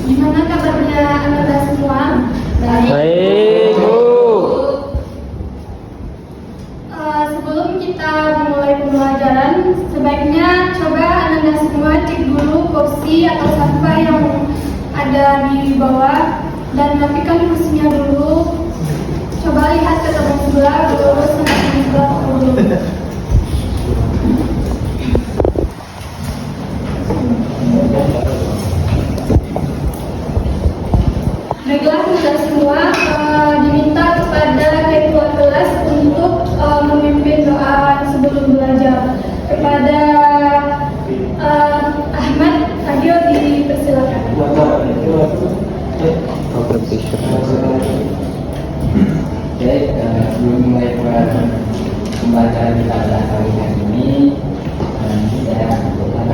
Gimana kabarnya Anda semua? Baik, Bu. Sebelum kita memulai pembelajaran, sebaiknya coba Anda semua cek dulu kursi atau sofa yang ada di bawah dan rapikan kursinya dulu. Coba lihat ke teman sebelah, lurus ke teman sebelah dulu. Baiklah, kita semua diminta kepada ketua kelas untuk memimpin doa sebelum belajar. Kepada Ahmad Fadil dipersilakan. Oke, sebelum mulai pembacaan kita pada hari ini,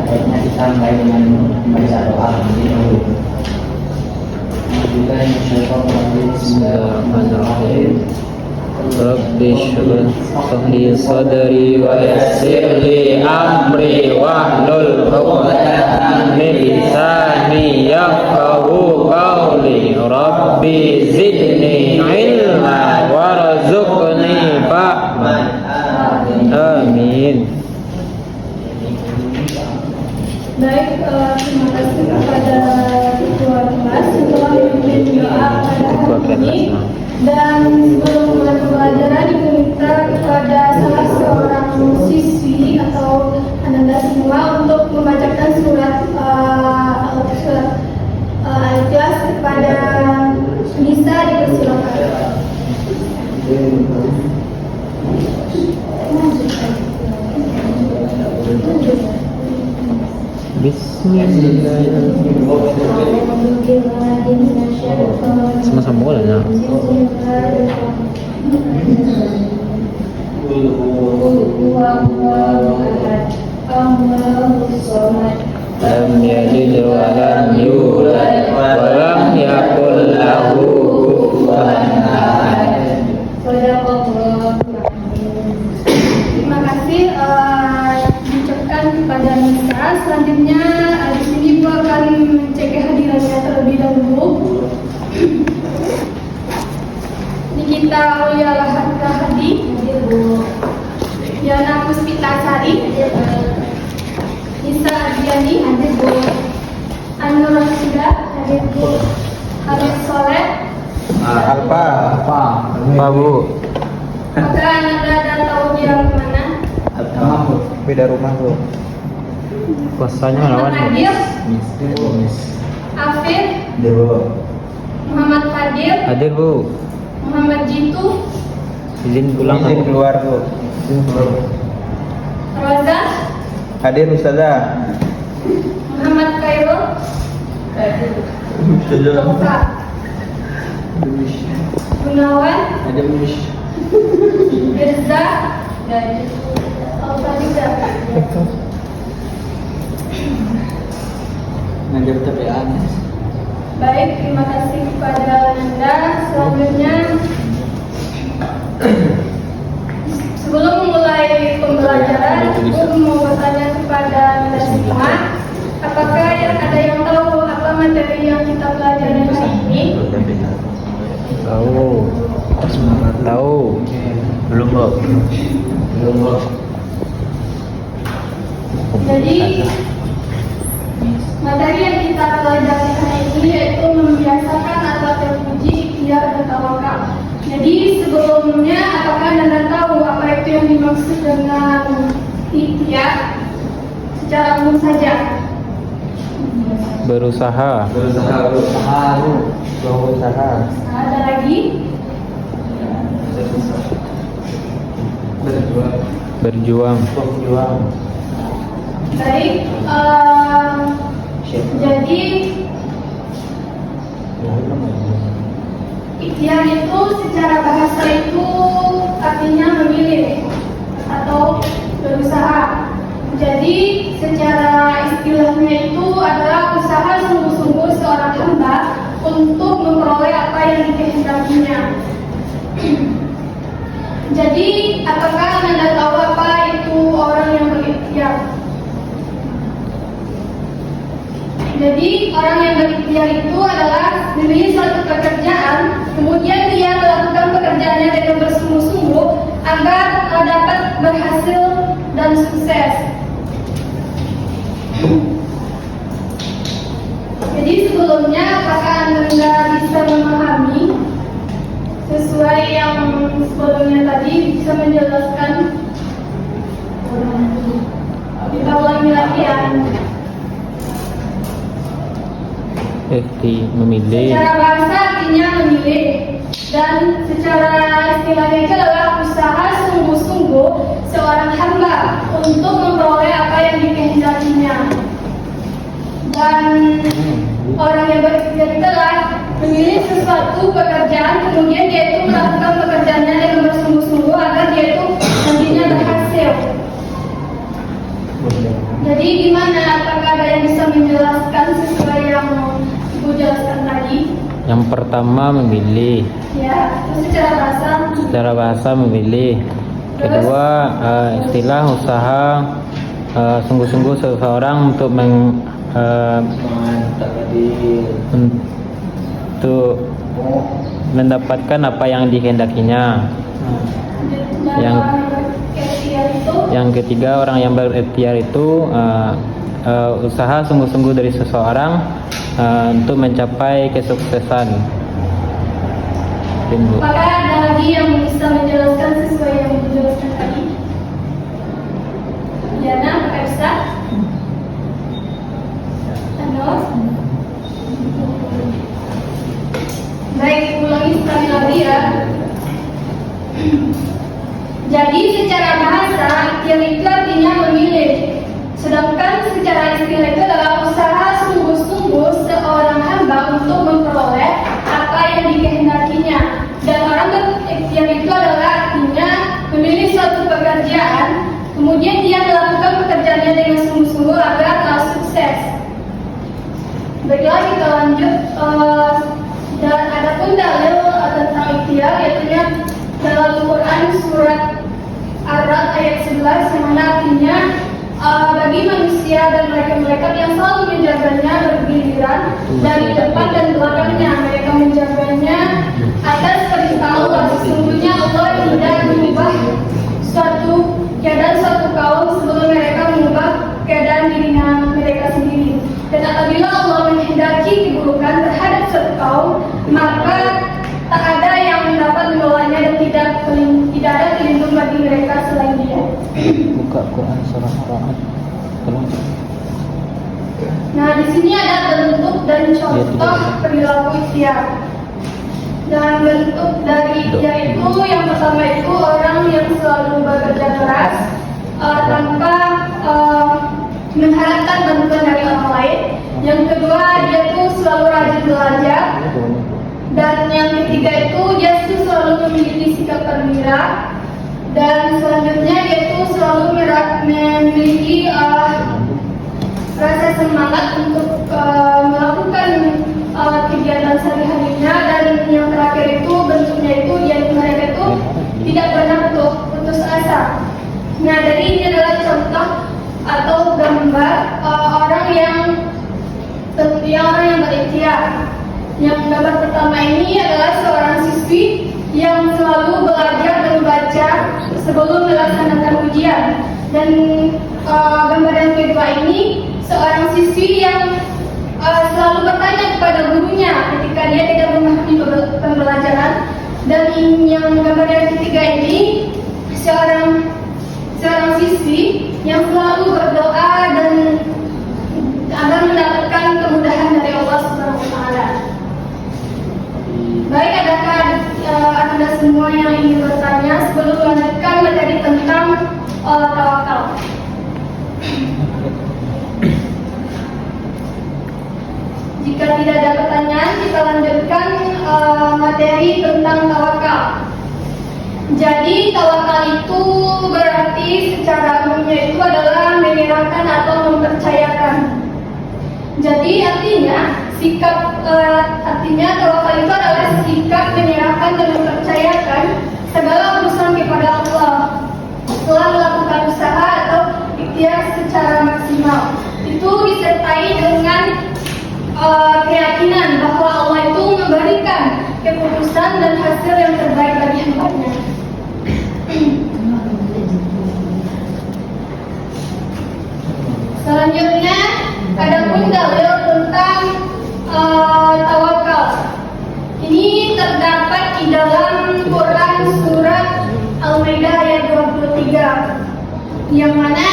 baiknya kita mulai dengan membaca doa dulu. Bismillahirrahmanirrahim. Rabbi shrah li sadri wa yassir li amri wahlul 'uqdatam min lisani yafqahu qawli. Rabbi zidni ilma warzuqni fahman. Amin. Baik, terima kasih kepada ketua kelas yang telah memimpin doa pada hari ini. Dan sebelum mulai pembelajaran, diminta kepada salah seorang siswi atau anda semua untuk membacakan surat Al-Ikhlas kepada Nisa, dipersilakan. Sama-sama boleh ya. Lam yalid wa lam yulad wa lam yakul lahu kufuwan ahad. Terima kasih diucapkan kepada Nisa. Selanjutnya di sini Bu akan cek kehadirannya terlebih dahulu. Nikita Aulia Rahadi, Yana Puspita Sari, Nisa Adriani, Anur Rashida, Habib Soleh. Apa, Bu? Maka Anda dan tahu dia kemana? Beda rumah, Bu. Puasanya lawan Adil, Afif, Muhammad Fadil, hadir, Bu. Muhammad Jitu, Izin pulang, Izin keluar, Bu. Roza, Hadir Ustazah. Muhammad Khairul, Oka, Gunawan, Mirza, dan Al-Fadida. Ngajar tapi aneh. Baik, terima kasih kepada Anda. Selanjutnya, sebelum memulai pembelajaran, aku mau bertanya kepada Anda semua, apakah ada yang tahu apa materi yang kita pelajari hari ini? Tahu. Belum, Bu. Jadi, materi yang kita pelajari hari ini yaitu membiasakan atau terpuji, ikhtiar, dan tawakal. Jadi sebelumnya, apakah Anda tahu apa itu yang dimaksud dengan ikhtiar? Secara umum saja. Berusaha. Ada lagi? Berjuang. Baik. Jadi ikhtiar itu secara bahasa itu artinya memilih atau berusaha. Jadi secara istilahnya itu adalah usaha sungguh-sungguh seorang hamba untuk memperoleh apa yang dikehendakinya. Jadi apakah Anda tahu apa itu orang yang berikhtiar? Jadi orang yang berikhtiar itu adalah memilih suatu pekerjaan, kemudian dia melakukan pekerjaannya dengan bersungguh-sungguh agar dapat berhasil dan sukses. Jadi sebelumnya apakah Anda bisa memahami sesuai yang sebelumnya tadi, bisa menjelaskan? Kita ulangi lagi ya. Memilih. Secara bahasa artinya memilih, dan secara istilahnya itu adalah usaha sungguh-sungguh seorang hamba untuk memperoleh apa yang dikehendakinya. Dan orang yang berikhtiar itu adalah memilih sesuatu pekerjaan, kemudian dia itu melakukan pekerjaannya dengan bersungguh-sungguh agar dia itu nantinya berhasil. Jadi gimana? Apakah ada yang bisa menjelaskan sesuai yang Ibu jelaskan tadi? Yang pertama memilih. Ya, itu secara bahasa. Secara bahasa memilih. Kedua, istilah usaha sungguh-sungguh seseorang untuk untuk mendapatkan apa yang dikehendakinya. Yang ketiga, orang yang berikhtiar itu usaha sungguh-sungguh dari seseorang untuk mencapai kesuksesan. Apakah ada lagi yang bisa menjelaskan sesuai yang dijelaskan tadi? Diana, apakah bisa? Anos? Baik, ulangi sekali lagi ya. Jadi secara bahasa, ikhtiar itu artinya memilih. Sedangkan secara istilah itu adalah usaha sungguh-sungguh seorang hamba untuk memperoleh apa yang dikehendakinya. Dan orang berikhtiar itu adalah artinya memilih suatu pekerjaan, kemudian dia melakukan pekerjaannya dengan sungguh-sungguh agar sukses. Baiklah, kita lanjut. Dan ada pun dalil tentang ikhtiar, yaitu dalam Quran surat Ar-Ra'd ayat 11, yang mana artinya bagi manusia dan mereka yang selalu menjaganya bergiliran dari depan dan belakangnya, mereka menjaganya atas perintah Allah. Sesungguhnya Allah tidak mengubah suatu keadaan suatu kaum sebelum mereka mengubah keadaan dirinya mereka sendiri. Dan apabila Allah menghendaki keburukan terhadap suatu kaum, maka tak ada yang dapat mengelolanya dan tidak ada pelindung bagi mereka selain Dia. Buka Quran surah Ar-Ra'd. Nah, di sini ada bentuk dan contoh perilaku ikhtiar. Dan bentuk dari ikhtiar itu, yang pertama itu orang yang selalu bekerja keras tanpa mengharapkan bantuan dari orang lain. Yang kedua, dia tuh selalu rajin belajar. Dan yang ketiga itu, dia tuh selalu memiliki sikap gembira. Dan selanjutnya dia tuh selalu memiliki rasa semangat untuk melakukan kegiatan sehari-harinya. Dan yang terakhir itu bentuknya itu mereka itu tidak pernah putus asa. Nah, dari ini adalah contoh atau gambar orang yang berikhtiar. Yang gambar pertama ini adalah seorang siswi yang selalu belajar dan membaca sebelum melaksanakan ujian. Dan gambar yang kedua ini seorang siswi yang selalu bertanya kepada gurunya ketika dia tidak memahami pembelajaran. Dan yang gambar yang ketiga ini seorang siswi yang selalu berdoa dan agar mendapatkan kemudahan dari Allah Subhanahu wa taala. Baik, adakah Anda semua yang ingin bertanya sebelum melanjutkan materi tentang tawakal? Jika tidak ada pertanyaan, kita lanjutkan materi tentang tawakal. Jadi tawakal itu berarti secara umumnya itu adalah menyerahkan atau mempercayakan. Jadi artinya tawakal itu adalah sikap menyerahkan dan mempercayakan segala urusan kepada Allah setelah melakukan usaha atau ikhtiar secara maksimal. Itu disertai dengan keputusan dan hasil yang terbaik bagi hambanya. Selanjutnya, adapun dalil tentang tawakal. Ini terdapat di dalam Quran surat Al-Maidah ayat 23, yang mana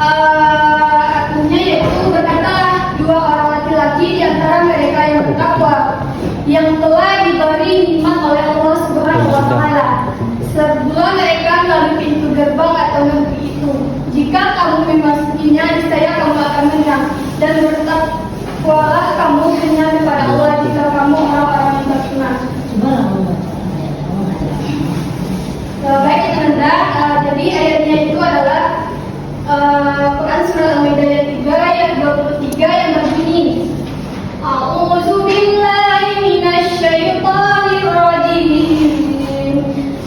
artinya yaitu berkata dua orang laki-laki di antara mereka yang bertakwa yang telah diberi nikmat oleh Allah Subhanahu wa taala sebelum mereka melalui pintu gerbang atau negeri itu. Jika kamu memasukinya, niscaya kamu akan menang, dan bertakwalah kamu hanya kepada Allah jika kamu orang-orang yang beriman. Baik teman-teman, jadi ayatnya itu adalah Quran surah Al-Maidah ayat 3 ayat 23 yang berbunyi, A'udzu billahi minasy syaithanir rajim.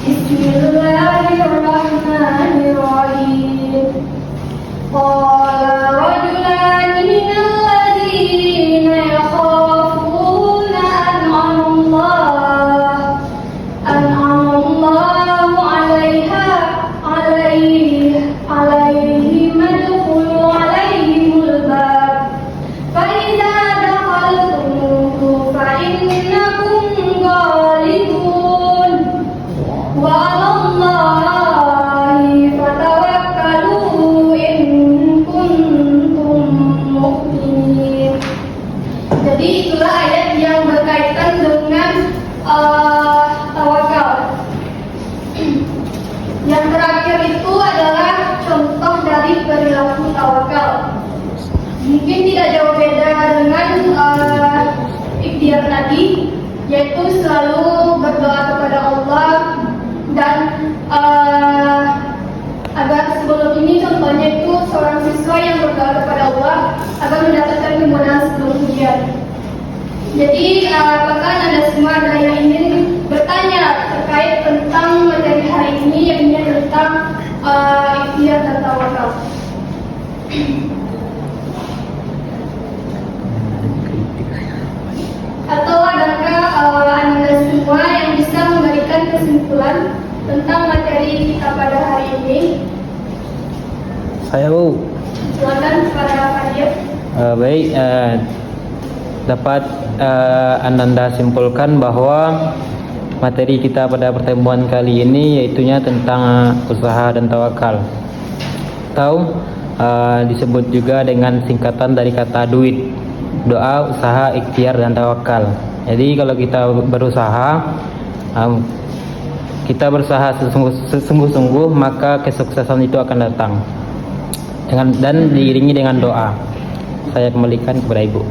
Bismillahirrahmanirrahim. Qala rajulani minal ladzina yakhafuna an'amallahu 'alaihim adkhulu 'alaihimul bab fa idza dakhaltumuhu fa innakum ghalibun wa 'alallahi fatawakkalu in kuntum mu'minin. Jadi itulah ayat yang berkaitan dengan tawakal. Yang terakhir itu adalah contoh dari perilaku tawakal. Mungkin tidak jauh beda dengan ikhtiar tadi, yaitu selalu berdoa kepada Allah dan agar sebelum ini contohnya itu seorang siswa yang berdoa kepada Allah agar mendapatkan kemudahan sebelum ujian. Jadi apakah Anda semua ada yang ingin bertanya terkait tentang materi hari ini, yakni tentang ikhtiar dan tawakal? Atau adakah Anda semua yang bisa memberikan kesimpulan tentang materi kita pada hari ini? Saya Bu. Silakan kepada Fadil. Baik, dapat Anda simpulkan bahwa materi kita pada pertemuan kali ini yaitunya tentang usaha dan tawakal, atau disebut juga dengan singkatan dari kata duit, doa, usaha, ikhtiar, dan tawakal. Jadi kalau kita berusaha, kita berusaha sungguh-sungguh, maka kesuksesan itu akan datang dan diiringi dengan doa. Saya kembalikan kepada Ibu.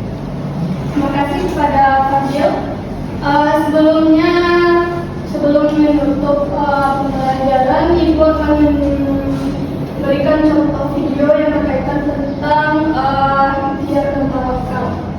Terima kasih kepada Fadil. Sebelum menutup pembelajaran, Ibu akan memberikan contoh video yang berkaitan tentang ikhtiar dan tawakal.